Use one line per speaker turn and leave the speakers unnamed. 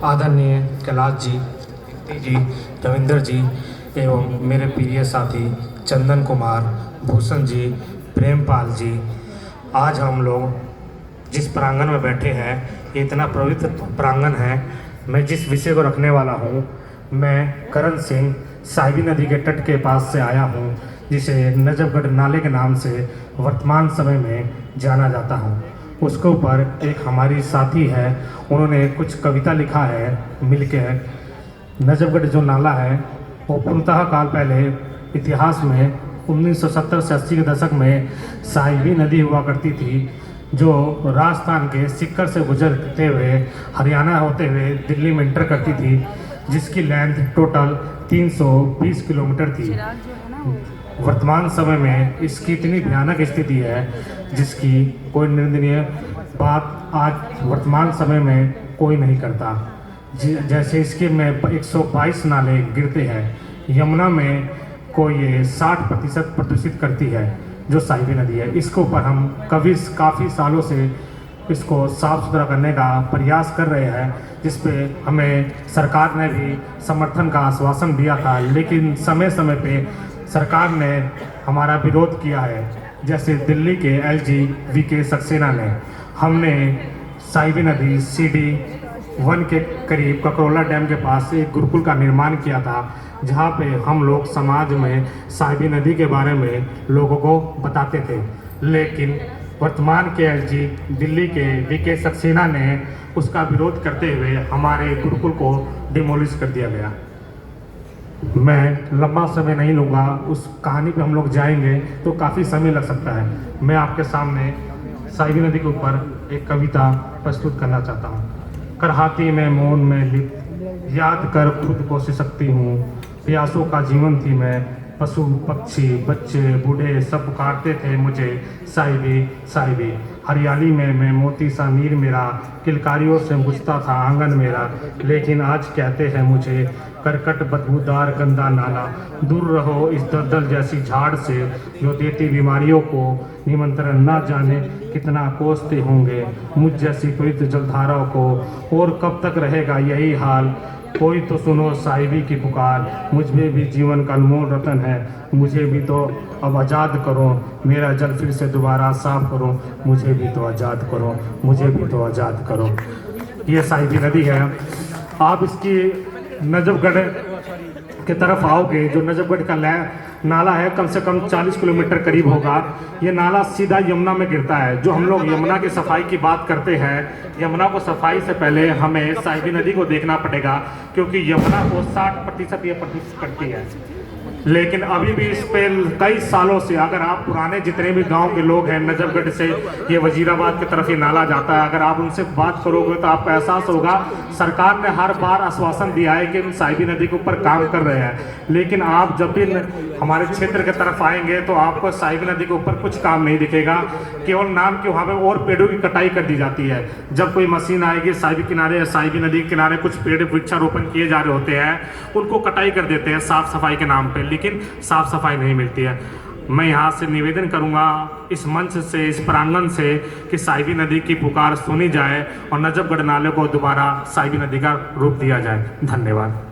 आदरणीय कैलाश जी, कीर्ति जी, रविंदर जी एवं मेरे प्रिय साथी चंदन कुमार, भूषण जी, प्रेमपाल जी, आज हम लोग जिस प्रांगण में बैठे हैं ये इतना पवित्र प्रांगण है। मैं जिस विषय को रखने वाला हूँ, मैं करण सिंह साहिबी नदी के तट के पास से आया हूँ, जिसे नजफगढ़ नाले के नाम से वर्तमान समय में जाना जाता हूँ। उसके ऊपर एक हमारी साथी है, उन्होंने कुछ कविता लिखा है मिलकर। नजफगढ़ जो नाला है वो पूर्णतः काल पहले इतिहास में 1970 से 80 के दशक में साहिबी नदी हुआ करती थी, जो राजस्थान के सिक्कर से गुजरते हुए हरियाणा होते हुए दिल्ली में इंटर करती थी, जिसकी लेंथ टोटल 320 किलोमीटर थी। वर्तमान समय में इसकी इतनी भयानक स्थिति है जिसकी कोई निंदनीय बात आज वर्तमान समय में कोई नहीं करता। जैसे इसके में 122 नाले गिरते हैं। यमुना में को ये 60% प्रदूषित करती है, जो साहिबी नदी है। इसके ऊपर हम काफ़ी सालों से इसको साफ़ सुथरा करने का प्रयास कर रहे हैं, जिस पे हमें सरकार ने भी समर्थन का आश्वासन दिया था, लेकिन समय समय पे सरकार ने हमारा विरोध किया है। जैसे दिल्ली के एलजी वीके सक्सेना ने, हमने साहिबी नदी CD 1 के करीब ककरोला डैम के पास एक गुरुकुल का निर्माण किया था, जहाँ पे हम लोग समाज में साहिबी नदी के बारे में लोगों को बताते थे। लेकिन वर्तमान के एलजी दिल्ली के वीके सक्सेना ने उसका विरोध करते हुए हमारे गुरुकुल को डिमोलिश कर दिया गया। मैं लंबा समय नहीं लूँगा, उस कहानी पे हम लोग जाएंगे तो काफ़ी समय लग सकता है। मैं आपके सामने साहिबी नदी के ऊपर एक कविता प्रस्तुत करना चाहता हूँ। करहाती में मौन में लिप्त याद कर खुद को सिसकती हूँ, प्यासों का जीवन थी मैं, पशु पक्षी बच्चे बूढ़े सब पुकारते थे मुझे साहिबी साहिबी। हरियाली में मैं मोती सा नीर मेरा, किलकारियों से बुझता था आंगन मेरा। लेकिन आज कहते हैं मुझे करकट बदबूदार गंदा नाला, दूर रहो इस दलदल जैसी झाड़ से, जो देती बीमारियों को निमंत्रण ना जाने कितना कोसते होंगे मुझ जैसी पवित्र जलधाराओं को। और कब तक रहेगा यही हाल, कोई तो सुनो साहिबी की पुकार। मुझ में भी जीवन का अनमोल रतन है, मुझे भी तो अब आज़ाद करो, मेरा जल फिर से दोबारा साफ करो। मुझे भी तो आज़ाद करो, मुझे भी तो आज़ाद करो। ये साहिबी नदी है। आप इसकी नजफगढ़ की तरफ आओगे, जो नजफगढ़ का नाला है कम से कम 40 किलोमीटर करीब होगा। ये नाला सीधा यमुना में गिरता है। जो हम लोग यमुना की सफाई की बात करते हैं, यमुना को सफाई से पहले हमें साहिबी नदी को देखना पड़ेगा, क्योंकि यमुना को 60% ये प्रदूषित करती है। लेकिन अभी भी इस पे कई सालों से, अगर आप पुराने जितने भी गांव के लोग हैं, नजफगढ़ से ये वजीराबाद की तरफ ये नाला जाता है, अगर आप उनसे बात करोगे तो आपको एहसास होगा सरकार ने हर बार आश्वासन दिया है कि हम साहिबी नदी के ऊपर काम कर रहे हैं। लेकिन आप जब भी हमारे क्षेत्र की तरफ आएंगे तो आपको साहिबी नदी के ऊपर कुछ काम नहीं दिखेगा। केवल नाम के वहाँ पे और पेड़ों की कटाई कर दी जाती है। जब कोई मशीन आएगी साहिबी नदी के किनारे कुछ पेड़ वृक्षारोपण किए जा रहे होते हैं, उनको कटाई कर देते हैं साफ सफाई के नाम पे, लेकिन साफ सफाई नहीं मिलती है। मैं यहाँ से निवेदन करूँगा इस मंच से, इस प्रांगण से, कि साहिबी नदी की पुकार सुनी जाए और नजफगढ़ नाले को दोबारा साहिबी नदी का रूप दिया जाए। धन्यवाद।